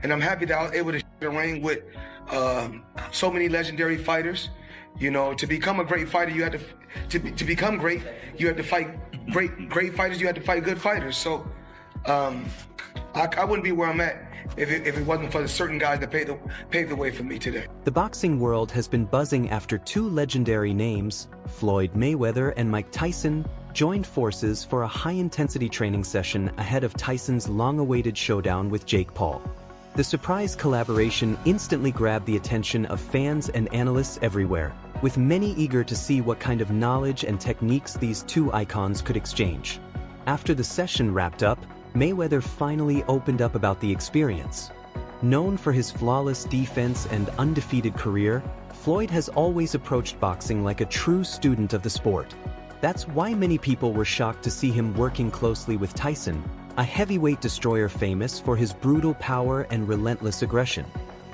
And I'm happy that I was able to share the ring with so many legendary fighters. You know, to become a great fighter, you had to become great. You had to fight great fighters. You had to fight good fighters. So I wouldn't be where I'm at if it wasn't for the certain guys that paved the way for me today. The boxing world has been buzzing after two legendary names, Floyd Mayweather and Mike Tyson, joined forces for a high-intensity training session ahead of Tyson's long-awaited showdown with Jake Paul. The surprise collaboration instantly grabbed the attention of fans and analysts everywhere, with many eager to see what kind of knowledge and techniques these two icons could exchange. After the session wrapped up, Mayweather finally opened up about the experience. Known for his flawless defense and undefeated career, Floyd has always approached boxing like a true student of the sport. That's why many people were shocked to see him working closely with Tyson, a heavyweight destroyer famous for his brutal power and relentless aggression.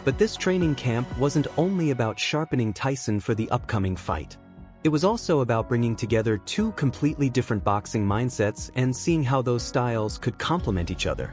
But this training camp wasn't only about sharpening Tyson for the upcoming fight. It was also about bringing together two completely different boxing mindsets and seeing how those styles could complement each other.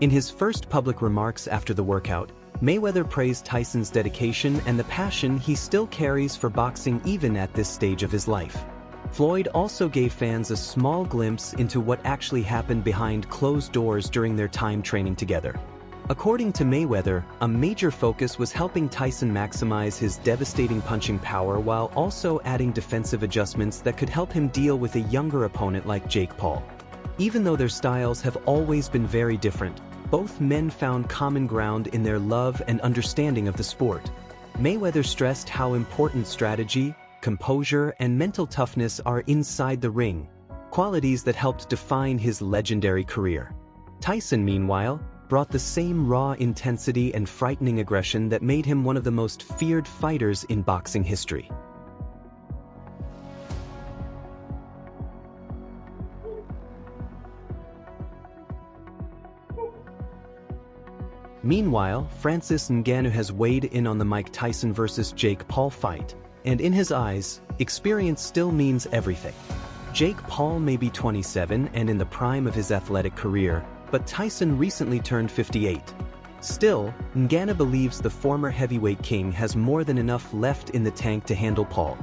In his first public remarks after the workout, Mayweather praised Tyson's dedication and the passion he still carries for boxing even at this stage of his life. Floyd also gave fans a small glimpse into what actually happened behind closed doors during their time training together. According to Mayweather, a major focus was helping Tyson maximize his devastating punching power while also adding defensive adjustments that could help him deal with a younger opponent like Jake Paul. Even though their styles have always been very different, both men found common ground in their love and understanding of the sport. Mayweather stressed how important strategy, composure, and mental toughness are inside the ring, qualities that helped define his legendary career. Tyson, meanwhile, brought the same raw intensity and frightening aggression that made him one of the most feared fighters in boxing history. Meanwhile, Francis Ngannou has weighed in on the Mike Tyson vs. Jake Paul fight, and in his eyes, experience still means everything. Jake Paul may be 27 and in the prime of his athletic career, but Tyson recently turned 58. Still, Ngannou believes the former heavyweight king has more than enough left in the tank to handle Paul.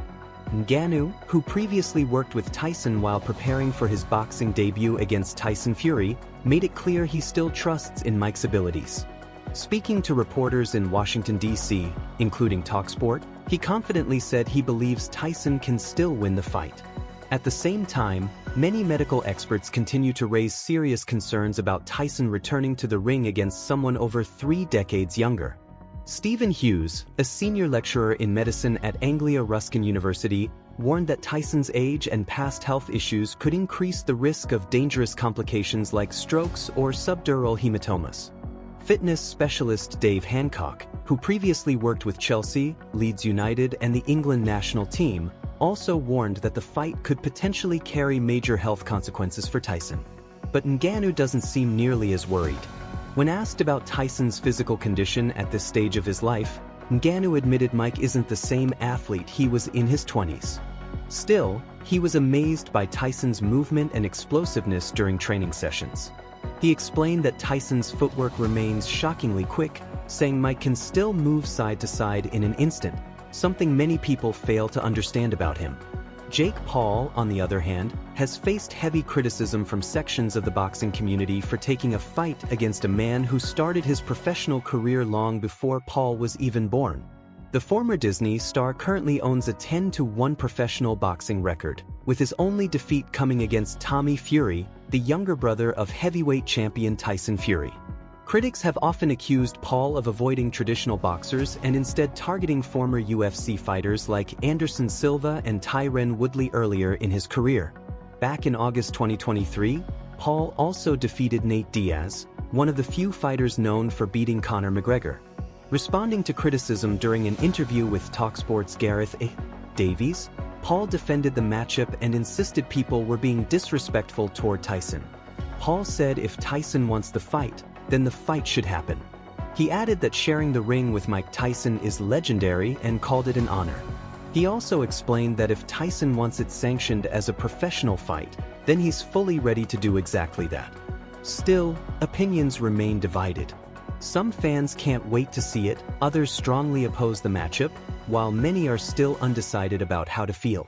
Ngannou, who previously worked with Tyson while preparing for his boxing debut against Tyson Fury, made it clear he still trusts in Mike's abilities. Speaking to reporters in Washington, D.C., including TalkSport, he confidently said he believes Tyson can still win the fight. At the same time, many medical experts continue to raise serious concerns about Tyson returning to the ring against someone over 3 decades younger. Stephen Hughes, a senior lecturer in medicine at Anglia Ruskin University, warned that Tyson's age and past health issues could increase the risk of dangerous complications like strokes or subdural hematomas. Fitness specialist Dave Hancock, who previously worked with Chelsea, Leeds United, and the England national team, also warned that the fight could potentially carry major health consequences for Tyson. But Ngannou doesn't seem nearly as worried. When asked about Tyson's physical condition at this stage of his life, Ngannou admitted Mike isn't the same athlete he was in his 20s. Still, he was amazed by Tyson's movement and explosiveness during training sessions. He explained that Tyson's footwork remains shockingly quick, saying Mike can still move side to side in an instant, something many people fail to understand about him. Jake Paul, on the other hand, has faced heavy criticism from sections of the boxing community for taking a fight against a man who started his professional career long before Paul was even born. The former Disney star currently owns a 10-1 professional boxing record, with his only defeat coming against Tommy Fury, the younger brother of heavyweight champion Tyson Fury. Critics have often accused Paul of avoiding traditional boxers and instead targeting former UFC fighters like Anderson Silva and Tyron Woodley earlier in his career. Back in August 2023, Paul also defeated Nate Diaz, one of the few fighters known for beating Conor McGregor. Responding to criticism during an interview with TalkSport's Gareth Davies, Paul defended the matchup and insisted people were being disrespectful toward Tyson. Paul said if Tyson wants the fight, then the fight should happen. He added that sharing the ring with Mike Tyson is legendary and called it an honor. He also explained that if Tyson wants it sanctioned as a professional fight, then he's fully ready to do exactly that. Still, opinions remain divided. Some fans can't wait to see it, others strongly oppose the matchup, while many are still undecided about how to feel.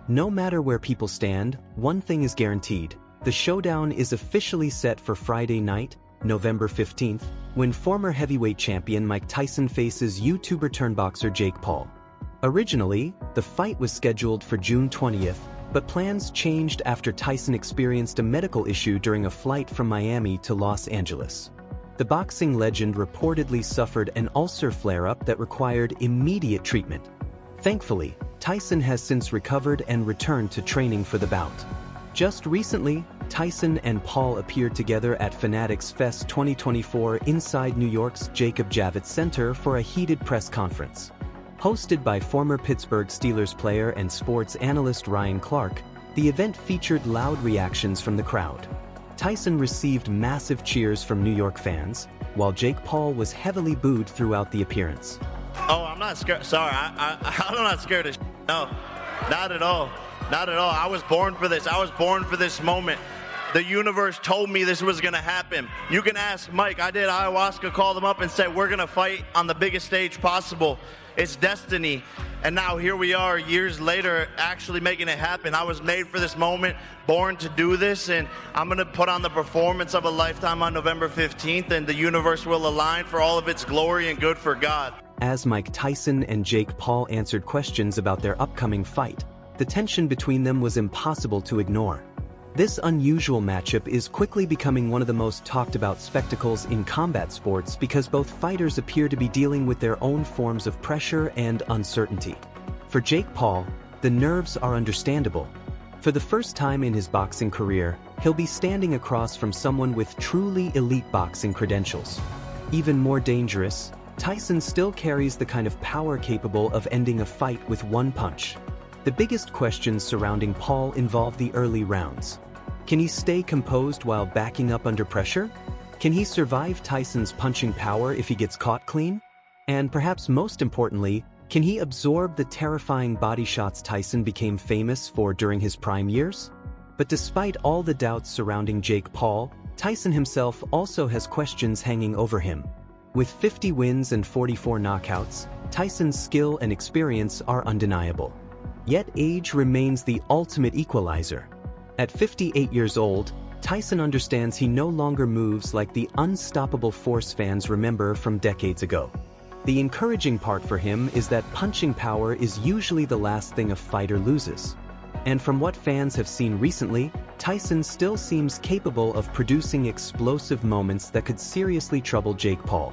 No matter where people stand, one thing is guaranteed. The showdown is officially set for Friday night, November 15th, when former heavyweight champion Mike Tyson faces YouTuber-turned-boxer Jake Paul. Originally, the fight was scheduled for June 20th, but plans changed after Tyson experienced a medical issue during a flight from Miami to Los Angeles. The boxing legend reportedly suffered an ulcer flare-up that required immediate treatment. Thankfully, Tyson has since recovered and returned to training for the bout. Just recently, Tyson and Paul appeared together at Fanatics Fest 2024 inside New York's Jacob Javits Center for a heated press conference. Hosted by former Pittsburgh Steelers player and sports analyst Ryan Clark, the event featured loud reactions from the crowd. Tyson received massive cheers from New York fans, while Jake Paul was heavily booed throughout the appearance. Oh, I'm not scared. Sorry, I'm not scared of shit. No, not at all. Not at all. I was born for this. I was born for this moment. The universe told me this was going to happen. You can ask Mike. I did ayahuasca, called him up and said, we're going to fight on the biggest stage possible. It's destiny. And now here we are years later actually making it happen. I was made for this moment, born to do this, and I'm going to put on the performance of a lifetime on November 15th, and the universe will align for all of its glory and good for God. As Mike Tyson and Jake Paul answered questions about their upcoming fight, the tension between them was impossible to ignore. This unusual matchup is quickly becoming one of the most talked about spectacles in combat sports because both fighters appear to be dealing with their own forms of pressure and uncertainty. For Jake Paul, the nerves are understandable. For the first time in his boxing career, he'll be standing across from someone with truly elite boxing credentials. Even more dangerous, Tyson still carries the kind of power capable of ending a fight with one punch. The biggest questions surrounding Paul involve the early rounds. Can he stay composed while backing up under pressure? Can he survive Tyson's punching power if he gets caught clean? And perhaps most importantly, can he absorb the terrifying body shots Tyson became famous for during his prime years? But despite all the doubts surrounding Jake Paul, Tyson himself also has questions hanging over him. With 50 wins and 44 knockouts, Tyson's skill and experience are undeniable. Yet age remains the ultimate equalizer. At 58 years old, Tyson understands he no longer moves like the unstoppable force fans remember from decades ago. The encouraging part for him is that punching power is usually the last thing a fighter loses. And from what fans have seen recently, Tyson still seems capable of producing explosive moments that could seriously trouble Jake Paul.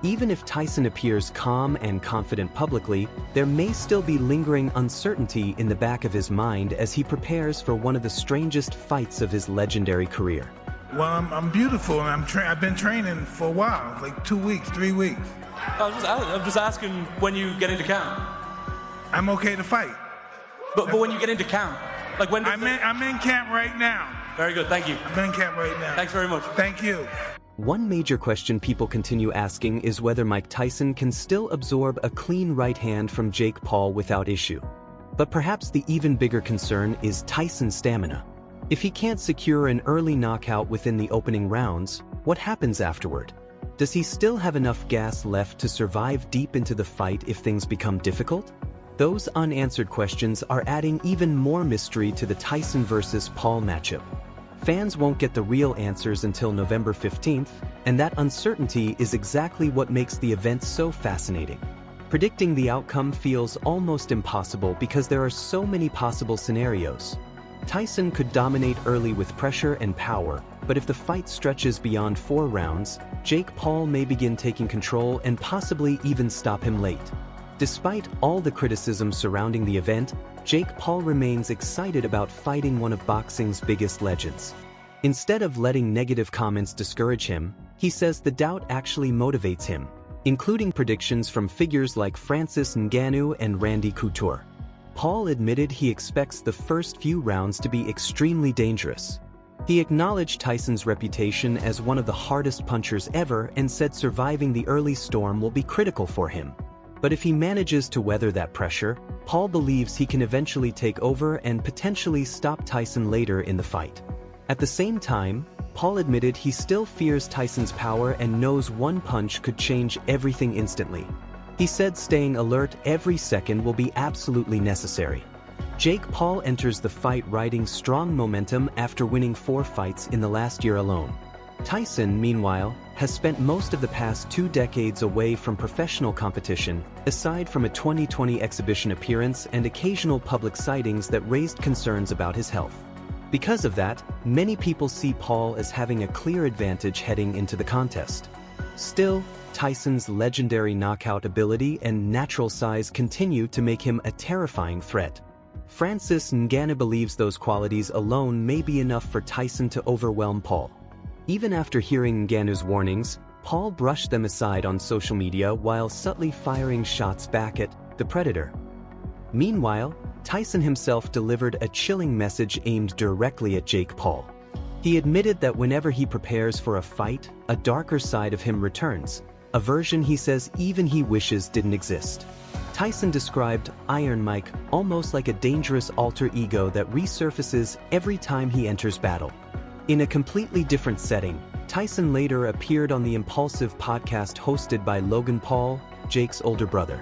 Even if Tyson appears calm and confident publicly, there may still be lingering uncertainty in the back of his mind as he prepares for one of the strangest fights of his legendary career. Well, I'm beautiful, and I've been training for a while, like 2 weeks, 3 weeks. I'm just asking when you get into camp. I'm okay to fight. But when you get into camp, like when? I'm in camp right now. Very good, thank you. I'm in camp right now. Thanks very much. Thank you. One major question people continue asking is whether Mike Tyson can still absorb a clean right hand from Jake Paul without issue. But perhaps the even bigger concern is Tyson's stamina. If he can't secure an early knockout within the opening rounds, what happens afterward? Does he still have enough gas left to survive deep into the fight if things become difficult? Those unanswered questions are adding even more mystery to the Tyson versus Paul matchup. Fans won't get the real answers until November 15th, and that uncertainty is exactly what makes the event so fascinating. Predicting the outcome feels almost impossible because there are so many possible scenarios. Tyson could dominate early with pressure and power, but if the fight stretches beyond 4 rounds, Jake Paul may begin taking control and possibly even stop him late. Despite all the criticism surrounding the event, Jake Paul remains excited about fighting one of boxing's biggest legends. Instead of letting negative comments discourage him, he says the doubt actually motivates him, including predictions from figures like Francis Ngannou and Randy Couture. Paul admitted he expects the first few rounds to be extremely dangerous. He acknowledged Tyson's reputation as one of the hardest punchers ever and said surviving the early storm will be critical for him. But if he manages to weather that pressure, Paul believes he can eventually take over and potentially stop Tyson later in the fight. At the same time, Paul admitted he still fears Tyson's power and knows one punch could change everything instantly. He said staying alert every second will be absolutely necessary. Jake Paul enters the fight riding strong momentum after winning 4 fights in the last year alone. Tyson, meanwhile, has spent most of the past 2 decades away from professional competition, aside from a 2020 exhibition appearance and occasional public sightings that raised concerns about his health. Because of that, many people see Paul as having a clear advantage heading into the contest. Still, Tyson's legendary knockout ability and natural size continue to make him a terrifying threat. Francis Ngannou believes those qualities alone may be enough for Tyson to overwhelm Paul. Even after hearing Ngannou's warnings, Paul brushed them aside on social media while subtly firing shots back at the Predator. Meanwhile, Tyson himself delivered a chilling message aimed directly at Jake Paul. He admitted that whenever he prepares for a fight, a darker side of him returns, a version he says even he wishes didn't exist. Tyson described Iron Mike almost like a dangerous alter ego that resurfaces every time he enters battle. In a completely different setting, Tyson later appeared on the Impulsive podcast hosted by Logan Paul, Jake's older brother.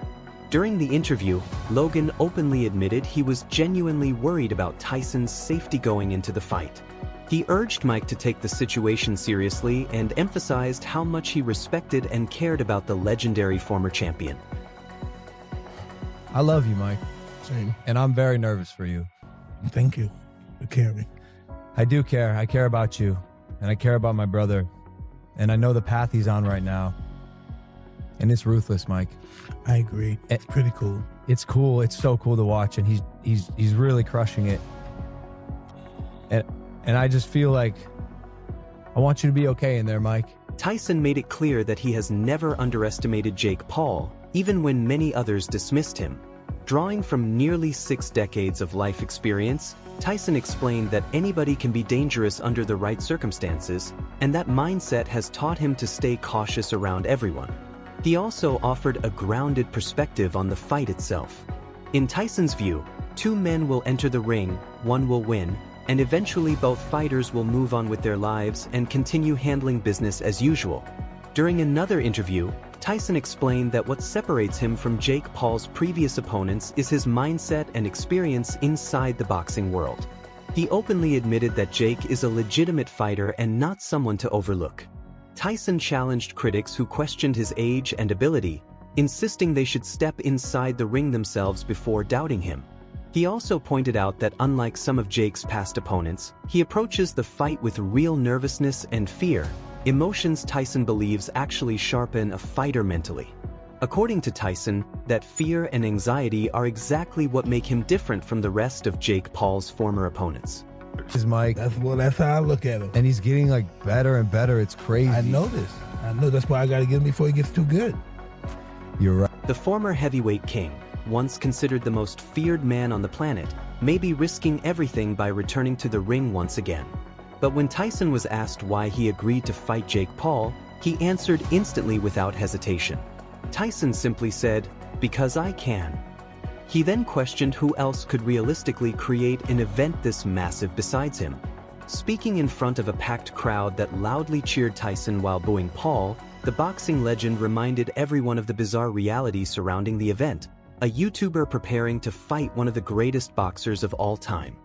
During the interview, Logan openly admitted he was genuinely worried about Tyson's safety going into the fight. He urged Mike to take the situation seriously and emphasized how much he respected and cared about the legendary former champion. I love you, Mike. Same. And I'm very nervous for you. Thank you for caring. I do care. I care about you. And I care about my brother. And I know the path he's on right now. And it's ruthless, Mike. I agree. It's pretty cool. It's cool. It's so cool to watch. And he's really crushing it. And I just feel like I want you to be okay in there, Mike. Tyson made it clear that he has never underestimated Jake Paul, even when many others dismissed him. Drawing from nearly 6 decades of life experience, Tyson explained that anybody can be dangerous under the right circumstances, and that mindset has taught him to stay cautious around everyone. He also offered a grounded perspective on the fight itself. In Tyson's view, 2 men will enter the ring, one will win, and eventually both fighters will move on with their lives and continue handling business as usual. During another interview, Tyson explained that what separates him from Jake Paul's previous opponents is his mindset and experience inside the boxing world. He openly admitted that Jake is a legitimate fighter and not someone to overlook. Tyson challenged critics who questioned his age and ability, insisting they should step inside the ring themselves before doubting him. He also pointed out that unlike some of Jake's past opponents, he approaches the fight with real nervousness and fear, emotions Tyson believes actually sharpen a fighter mentally. According to Tyson, that fear and anxiety are exactly what make him different from the rest of Jake Paul's former opponents. This is Mike. That's how I look at him. And he's getting like better and better. It's crazy. I know this. I know that's why I got to get him before he gets too good. You're right. The former heavyweight king, once considered the most feared man on the planet, may be risking everything by returning to the ring once again. But when Tyson was asked why he agreed to fight Jake Paul, he answered instantly without hesitation. Tyson simply said, "Because I can." He then questioned who else could realistically create an event this massive besides him. Speaking in front of a packed crowd that loudly cheered Tyson while booing Paul, the boxing legend reminded everyone of the bizarre reality surrounding the event, a YouTuber preparing to fight one of the greatest boxers of all time.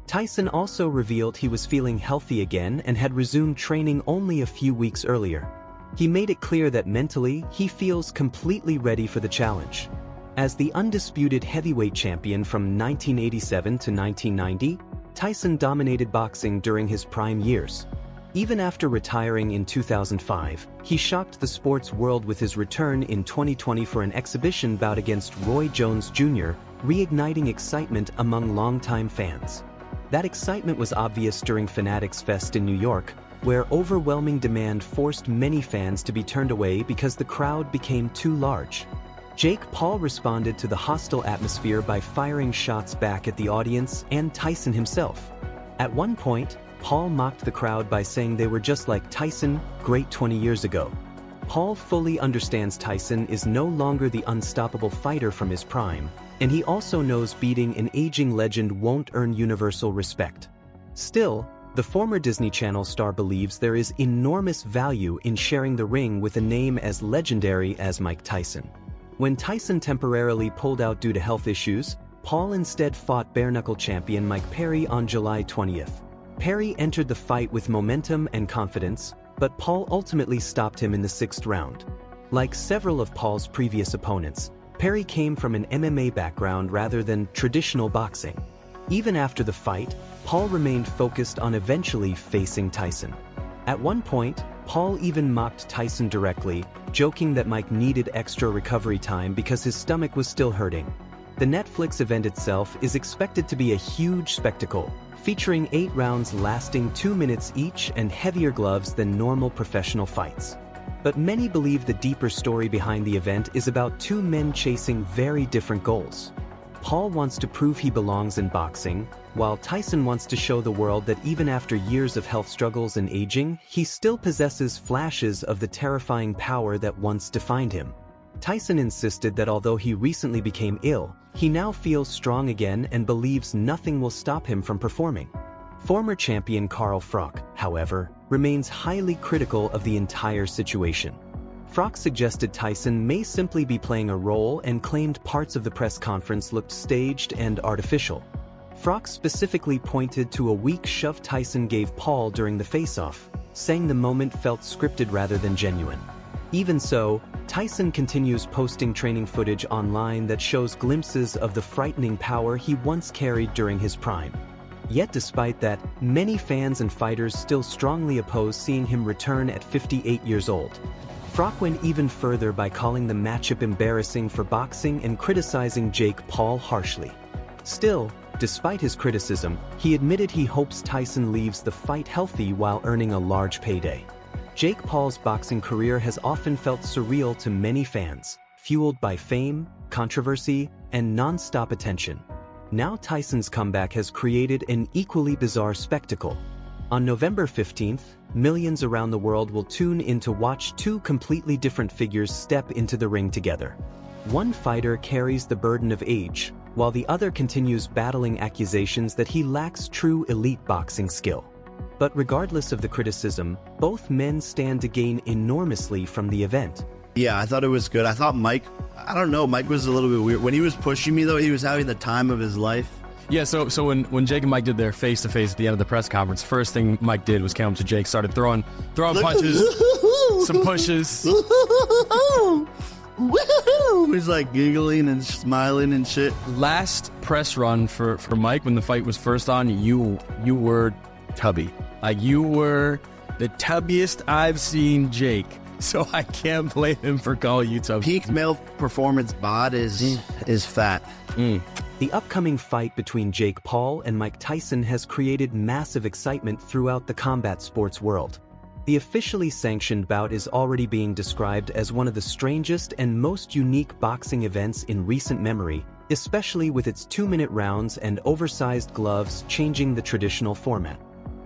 Tyson also revealed he was feeling healthy again and had resumed training only a few weeks earlier. He made it clear that mentally, he feels completely ready for the challenge. As the undisputed heavyweight champion from 1987 to 1990, Tyson dominated boxing during his prime years. Even after retiring in 2005, he shocked the sports world with his return in 2020 for an exhibition bout against Roy Jones Jr., reigniting excitement among longtime fans. That excitement was obvious during Fanatics Fest in New York, where overwhelming demand forced many fans to be turned away because the crowd became too large. Jake Paul responded to the hostile atmosphere by firing shots back at the audience and Tyson himself. At one point, Paul mocked the crowd by saying they were just like Tyson, great 20 years ago. Paul fully understands Tyson is no longer the unstoppable fighter from his prime, and he also knows beating an aging legend won't earn universal respect. Still, the former Disney Channel star believes there is enormous value in sharing the ring with a name as legendary as Mike Tyson. When Tyson temporarily pulled out due to health issues, Paul instead fought bare-knuckle champion Mike Perry on July 20th. Perry entered the fight with momentum and confidence, but Paul ultimately stopped him in the 6th round. Like several of Paul's previous opponents, Perry came from an MMA background rather than traditional boxing. Even after the fight, Paul remained focused on eventually facing Tyson. At one point, Paul even mocked Tyson directly, joking that Mike needed extra recovery time because his stomach was still hurting. The Netflix event itself is expected to be a huge spectacle, featuring 8 rounds lasting 2 minutes each and heavier gloves than normal professional fights. But many believe the deeper story behind the event is about 2 men chasing very different goals. Paul wants to prove he belongs in boxing, while Tyson wants to show the world that even after years of health struggles and aging, he still possesses flashes of the terrifying power that once defined him. Tyson insisted that although he recently became ill, he now feels strong again and believes nothing will stop him from performing. Former champion Carl Froch, however, remains highly critical of the entire situation. Froch suggested Tyson may simply be playing a role and claimed parts of the press conference looked staged and artificial. Froch specifically pointed to a weak shove Tyson gave Paul during the face-off, saying the moment felt scripted rather than genuine. Even so, Tyson continues posting training footage online that shows glimpses of the frightening power he once carried during his prime. Yet despite that, many fans and fighters still strongly oppose seeing him return at 58 years old. Froch went even further by calling the matchup embarrassing for boxing and criticizing Jake Paul harshly. Still, despite his criticism, he admitted he hopes Tyson leaves the fight healthy while earning a large payday. Jake Paul's boxing career has often felt surreal to many fans, fueled by fame, controversy, and non-stop attention. Now Tyson's comeback has created an equally bizarre spectacle. On November 15th, millions around the world will tune in to watch 2 completely different figures step into the ring together. One fighter carries the burden of age, while the other continues battling accusations that he lacks true elite boxing skill. But regardless of the criticism, both men stand to gain enormously from the event. Yeah, I thought it was good. I thought Mike, I don't know, Mike was a little bit weird. When he was pushing me, though, he was having the time of his life. Yeah, so when Jake and Mike did their face-to-face at the end of the press conference, first thing Mike did was come up to Jake, started throwing punches, some pushes. He's like giggling and smiling and shit. Last press run for Mike when the fight was first on, you were tubby. Like, you were the tubbiest I've seen Jake. So I can't blame him for calling you tubby. Peak male performance bod is fat. The upcoming fight between Jake Paul and Mike Tyson has created massive excitement throughout the combat sports world. The officially sanctioned bout is already being described as one of the strangest and most unique boxing events in recent memory, especially with its 2-minute rounds and oversized gloves changing the traditional format.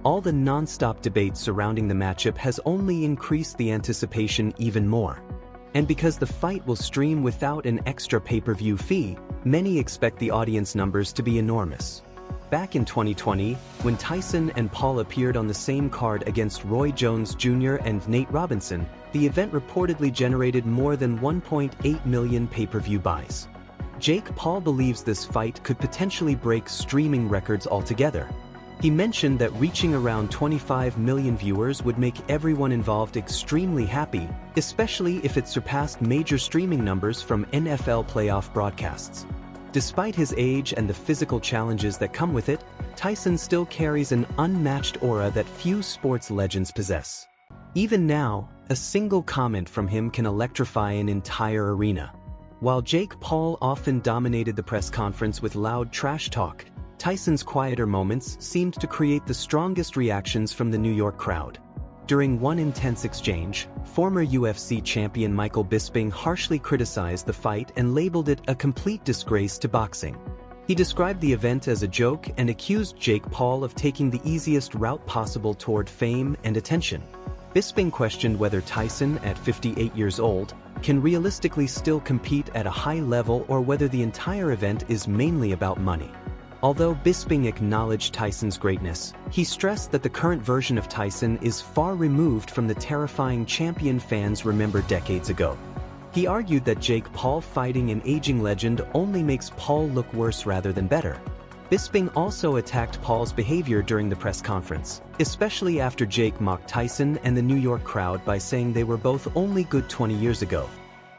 All the non-stop debate surrounding the matchup has only increased the anticipation even more. And because the fight will stream without an extra pay-per-view fee, many expect the audience numbers to be enormous. Back in 2020, when Tyson and Paul appeared on the same card against Roy Jones Jr. and Nate Robinson, the event reportedly generated more than 1.8 million pay-per-view buys. Jake Paul believes this fight could potentially break streaming records altogether. He mentioned that reaching around 25 million viewers would make everyone involved extremely happy, especially if it surpassed major streaming numbers from NFL playoff broadcasts. Despite his age and the physical challenges that come with it, Tyson still carries an unmatched aura that few sports legends possess. Even now, a single comment from him can electrify an entire arena. While Jake Paul often dominated the press conference with loud trash talk, Tyson's quieter moments seemed to create the strongest reactions from the New York crowd. During one intense exchange, former UFC champion Michael Bisping harshly criticized the fight and labeled it a complete disgrace to boxing. He described the event as a joke and accused Jake Paul of taking the easiest route possible toward fame and attention. Bisping questioned whether Tyson, at 58 years old, can realistically still compete at a high level or whether the entire event is mainly about money. Although Bisping acknowledged Tyson's greatness, he stressed that the current version of Tyson is far removed from the terrifying champion fans remember decades ago. He argued that Jake Paul fighting an aging legend only makes Paul look worse rather than better. Bisping also attacked Paul's behavior during the press conference, especially after Jake mocked Tyson and the New York crowd by saying they were both only good 20 years ago.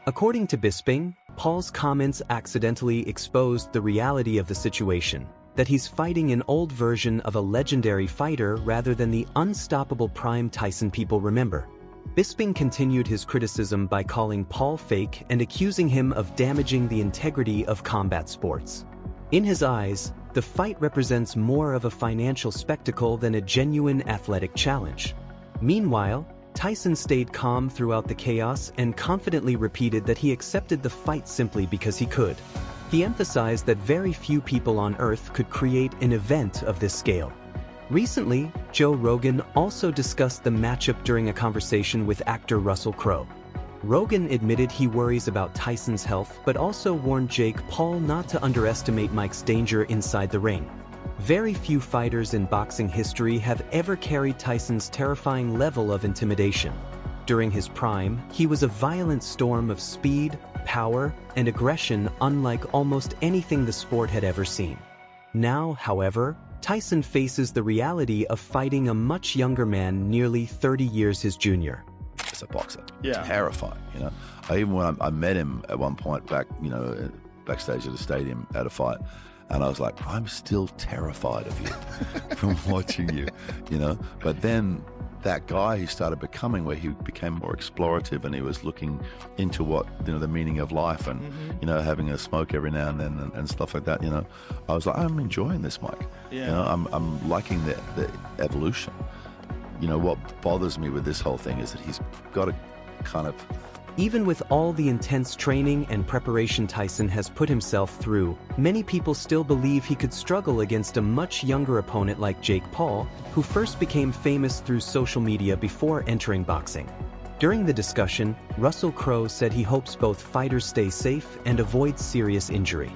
According to Bisping, Paul's comments accidentally exposed the reality of the situation, that he's fighting an old version of a legendary fighter rather than the unstoppable prime Tyson people remember. Bisping continued his criticism by calling Paul fake and accusing him of damaging the integrity of combat sports. In his eyes, the fight represents more of a financial spectacle than a genuine athletic challenge. Meanwhile, Tyson stayed calm throughout the chaos and confidently repeated that he accepted the fight simply because he could. He emphasized that very few people on Earth could create an event of this scale. Recently, Joe Rogan also discussed the matchup during a conversation with actor Russell Crowe. Rogan admitted he worries about Tyson's health but also warned Jake Paul not to underestimate Mike's danger inside the ring. Very few fighters in boxing history have ever carried Tyson's terrifying level of intimidation. During his prime, he was a violent storm of speed, power, and aggression unlike almost anything the sport had ever seen. Now, however, Tyson faces the reality of fighting a much younger man nearly 30 years his junior. As a boxer, yeah, terrifying. Even when I met him at one point back, backstage at the stadium at a fight, and I was like, I'm still terrified of you from watching you, But then that guy he started becoming, where he became more explorative and he was looking into what the meaning of life and having a smoke every now and then and stuff like that. I was like, I'm enjoying this, Mike. Yeah. I'm liking the evolution. What bothers me with this whole thing is that he's got a kind of... Even with all the intense training and preparation Tyson has put himself through, many people still believe he could struggle against a much younger opponent like Jake Paul, who first became famous through social media before entering boxing. During the discussion, Russell Crowe said he hopes both fighters stay safe and avoid serious injury.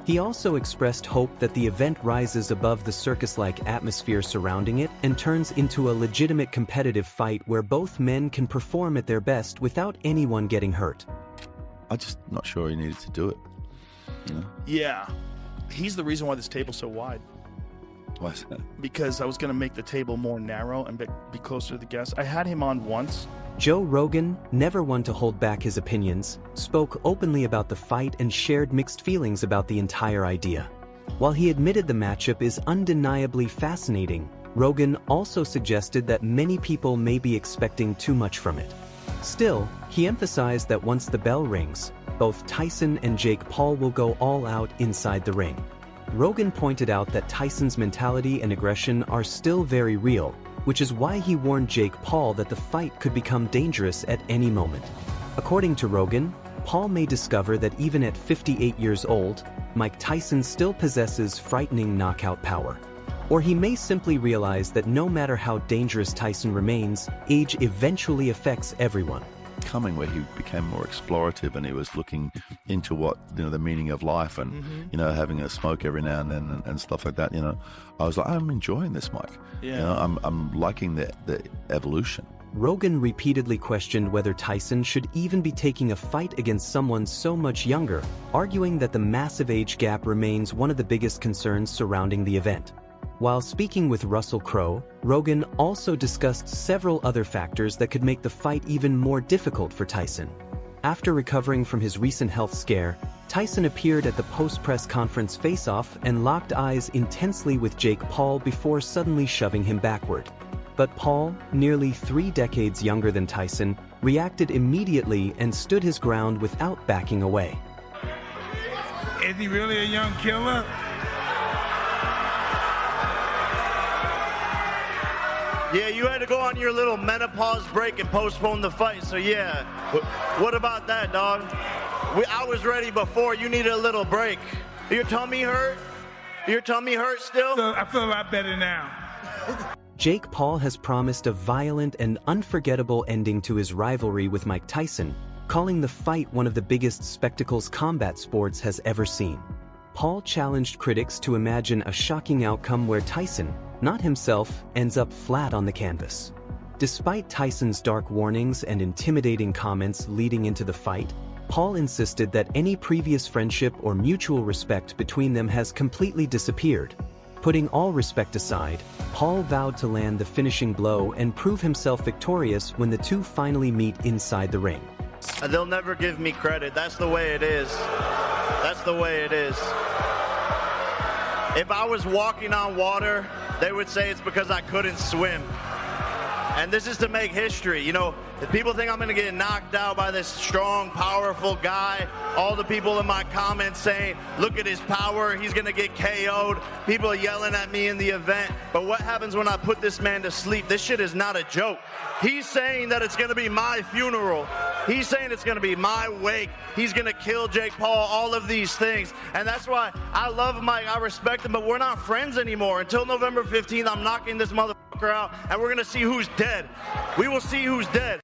He also expressed hope that the event rises above the circus-like atmosphere surrounding it and turns into a legitimate competitive fight where both men can perform at their best without anyone getting hurt. I'm just not sure he needed to do it. Yeah. He's the reason why this table's so wide. Why is that? Because I was going to make the table more narrow and be closer to the guests. I had him on once. Joe Rogan, never one to hold back his opinions, spoke openly about the fight and shared mixed feelings about the entire idea. While he admitted the matchup is undeniably fascinating, Rogan also suggested that many people may be expecting too much from it. Still, he emphasized that once the bell rings, both Tyson and Jake Paul will go all out inside the ring. Rogan pointed out that Tyson's mentality and aggression are still very real, which is why he warned Jake Paul that the fight could become dangerous at any moment. According to Rogan, Paul may discover that even at 58 years old, Mike Tyson still possesses frightening knockout power. Or he may simply realize that no matter how dangerous Tyson remains, age eventually affects everyone. Where he became more explorative and he was looking into what the meaning of life and having a smoke every now and then and stuff like that. I was like, I'm enjoying this, Mike. Yeah. I'm liking the evolution. Rogan repeatedly questioned whether Tyson should even be taking a fight against someone so much younger, arguing that the massive age gap remains one of the biggest concerns surrounding the event. While speaking with Russell Crowe, Rogan also discussed several other factors that could make the fight even more difficult for Tyson. After recovering from his recent health scare, Tyson appeared at the post-press conference face-off and locked eyes intensely with Jake Paul before suddenly shoving him backward. But Paul, nearly 3 decades younger than Tyson, reacted immediately and stood his ground without backing away. Is he really a young killer? Yeah, you had to go on your little menopause break and postpone the fight, so yeah. What about that, dog? I was ready before. You needed a little break. Your tummy hurt? Your tummy hurts still? So I feel a lot better now. Jake Paul has promised a violent and unforgettable ending to his rivalry with Mike Tyson, calling the fight one of the biggest spectacles combat sports has ever seen. Paul challenged critics to imagine a shocking outcome where Tyson, not himself, ends up flat on the canvas. Despite Tyson's dark warnings and intimidating comments leading into the fight, Paul insisted that any previous friendship or mutual respect between them has completely disappeared. Putting all respect aside, Paul vowed to land the finishing blow and prove himself victorious when the two finally meet inside the ring. They'll never give me credit. That's the way it is. That's the way it is. If I was walking on water, they would say it's because I couldn't swim. And this is to make history. You know, if people think I'm going to get knocked out by this strong, powerful guy, all the people in my comments saying, look at his power, he's going to get KO'd. People are yelling at me in the event. But what happens when I put this man to sleep? This shit is not a joke. He's saying that it's going to be my funeral. He's saying it's going to be my wake. He's going to kill Jake Paul, all of these things. And that's why I love Mike. I respect him, but we're not friends anymore. Until November 15th, I'm knocking this motherfucker out, and we're going to see who's dead. We will see who's dead.